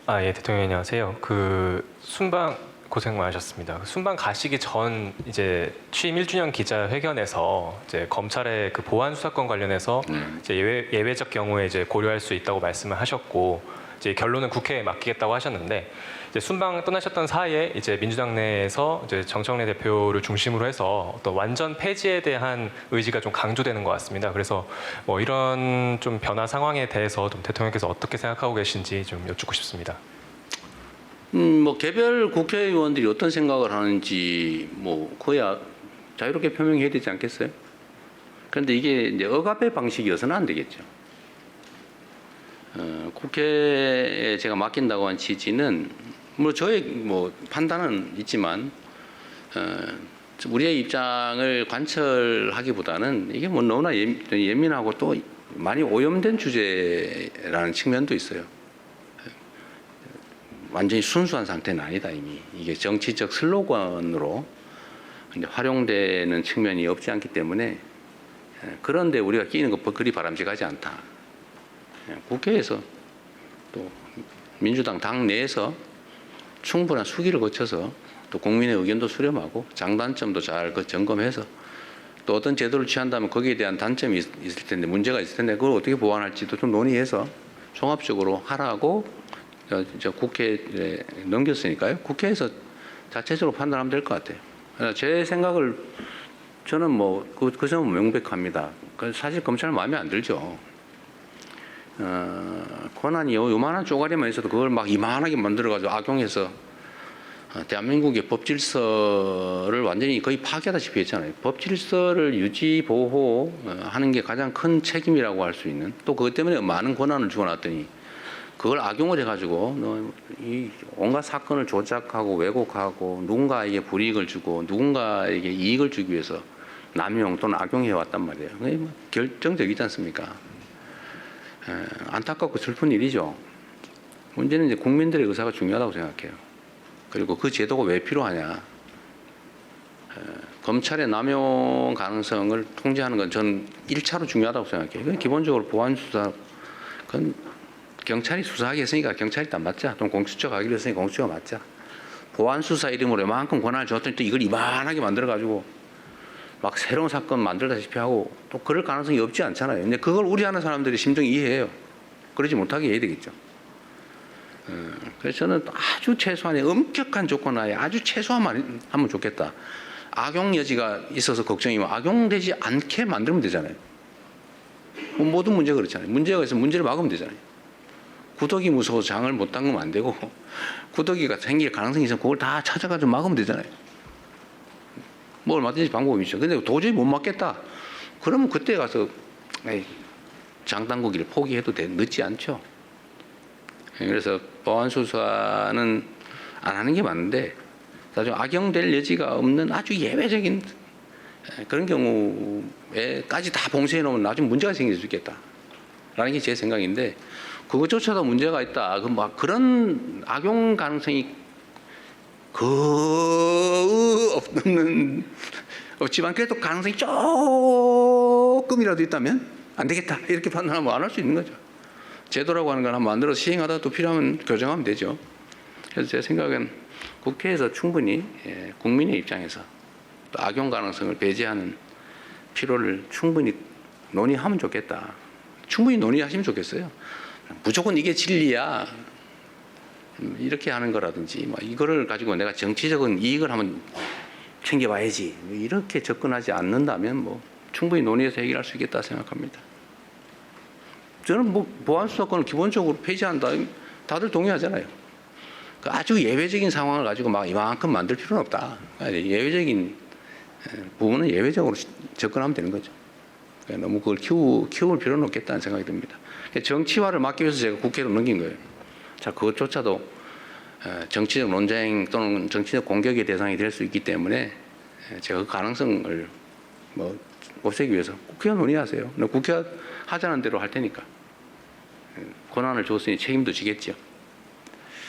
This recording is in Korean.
예, 대통령 안녕하세요. 순방 고생 많으셨습니다. 순방 가시기 전 이제 취임 1주년 기자회견에서 이제 검찰의 그 보안 수사권 관련해서 이제 예외적 경우에 이제 고려할 수 있다고 말씀을 하셨고, 이제 결론은 국회에 맡기겠다고 하셨는데, 이제 순방 떠나셨던 사이에 이제 민주당 내에서 이제 정청래 대표를 중심으로 해서 어떤 완전 폐지에 대한 의지가 좀 강조되는 것 같습니다. 그래서 뭐 이런 좀 변화 상황에 대해서 좀 대통령께서 어떻게 생각하고 계신지 좀 여쭙고 싶습니다. 뭐 개별 국회의원들이 어떤 생각을 하는지 뭐 그야 자유롭게 표명해야 되지 않겠어요? 그런데 이게 이제 억압의 방식이어서는 안 되겠죠. 국회에 제가 맡긴다고 한 취지는 뭐 저의 뭐 판단은 있지만 우리의 입장을 관철하기보다는 이게 뭐 너무나 예민하고 또 많이 오염된 주제라는 측면도 있어요. 완전히 순수한 상태는 아니다. 이미 이게 정치적 슬로건으로 이제 활용되는 측면이 없지 않기 때문에, 그런데 우리가 끼는 것 그리 바람직하지 않다. 국회에서 또 민주당 당 내에서 충분한 수기를 거쳐서 또 국민의 의견도 수렴하고 장단점도 잘 점검해서 또 어떤 제도를 취한다면 거기에 대한 단점이 있을 텐데, 문제가 있을 텐데 그걸 어떻게 보완할지도 좀 논의해서 종합적으로 하라고 국회에 넘겼으니까요. 국회에서 자체적으로 판단하면 될 것 같아요. 제 생각을 저는 뭐 그 점은 명백합니다. 사실 검찰은 마음에 안 들죠. 권한이 요만한 쪼가리만 있어도 그걸 막 이만하게 만들어가지고 악용해서 대한민국의 법 질서를 완전히 거의 파괴하다시피 했잖아요. 법 질서를 유지 보호하는 게 가장 큰 책임이라고 할 수 있는, 또 그것 때문에 많은 권한을 주어놨더니 그걸 악용을 해가지고 이 온갖 사건을 조작하고 왜곡하고 누군가에게 불이익을 주고 누군가에게 이익을 주기 위해서 남용 또는 악용해 왔단 말이에요. 그게 뭐 결정적이지 않습니까? 안타깝고 슬픈 일이죠. 문제는 이제 국민들의 의사가 중요하다고 생각해요. 그리고 그 제도가 왜 필요하냐? 검찰의 남용 가능성을 통제하는 건 저는 1차로 중요하다고 생각해요. 기본적으로 보안 수사, 그건 경찰이 수사하기 했으니까 경찰이 일단 맞자. 또 공수처가 하기로 했으니까 공수처가 맞자. 보안 수사 이름으로 이만큼 권한을 줬더니 또 이걸 이만하게 만들어가지고 막 새로운 사건 만들다시피 하고 또 그럴 가능성이 없지 않잖아요. 근데 그걸 우려하는 사람들이 심정이 이해해요. 그러지 못하게 해야 되겠죠. 그래서 저는 아주 최소한의 엄격한 조건 하에 아주 최소한만 하면 좋겠다. 악용 여지가 있어서 걱정이면 악용되지 않게 만들면 되잖아요. 모든 문제가 그렇잖아요. 문제가 있으면 문제를 막으면 되잖아요. 구더기 무서워서 장을 못 담그면 안 되고, 구더기가 생길 가능성이 있으면 그걸 다 찾아가지고 막으면 되잖아요. 뭐 얼마든지 방법이 있죠. 근데 도저히 못 막겠다. 그러면 그때 가서 장 담그기를 포기해도 늦지 않죠. 그래서 보안 수사는 안 하는 게 맞는데, 나중에 악용될 여지가 없는 아주 예외적인 그런 경우에까지 다 봉쇄해 놓으면 나중에 문제가 생길 수 있겠다. 라는 게 제 생각인데, 그것조차도 문제가 있다. 막 그런 악용 가능성이 없지만 그래도 가능성이 조금이라도 있다면 안 되겠다. 이렇게 판단하면 안 할 수 있는 거죠. 제도라고 하는 걸 한번 만들어서 시행하다 또 필요하면 교정하면 되죠. 그래서 제 생각은 국회에서 충분히 국민의 입장에서 또 악용 가능성을 배제하는 필요를 충분히 논의하면 좋겠다. 충분히 논의하시면 좋겠어요. 무조건 이게 진리야. 이렇게 하는 거라든지, 뭐 이거를 가지고 내가 정치적인 이익을 한번 챙겨봐야지. 이렇게 접근하지 않는다면 뭐 충분히 논의해서 해결할 수 있겠다 생각합니다. 저는 뭐 보안 수사권을 기본적으로 폐지한다. 다들 동의하잖아요. 아주 예외적인 상황을 가지고 막 이만큼 만들 필요는 없다. 예외적인 부분은 예외적으로 접근하면 되는 거죠. 너무 그걸 키울 필요는 없겠다는 생각이 듭니다. 정치화를 막기 위해서 제가 국회로 넘긴 거예요. 자, 그것조차도 정치적 논쟁 또는 정치적 공격의 대상이 될 수 있기 때문에 제가 그 가능성을 뭐 없애기 위해서 국회가 논의하세요. 국회가 하자는 대로 할 테니까 권한을 줬으니 책임도 지겠죠.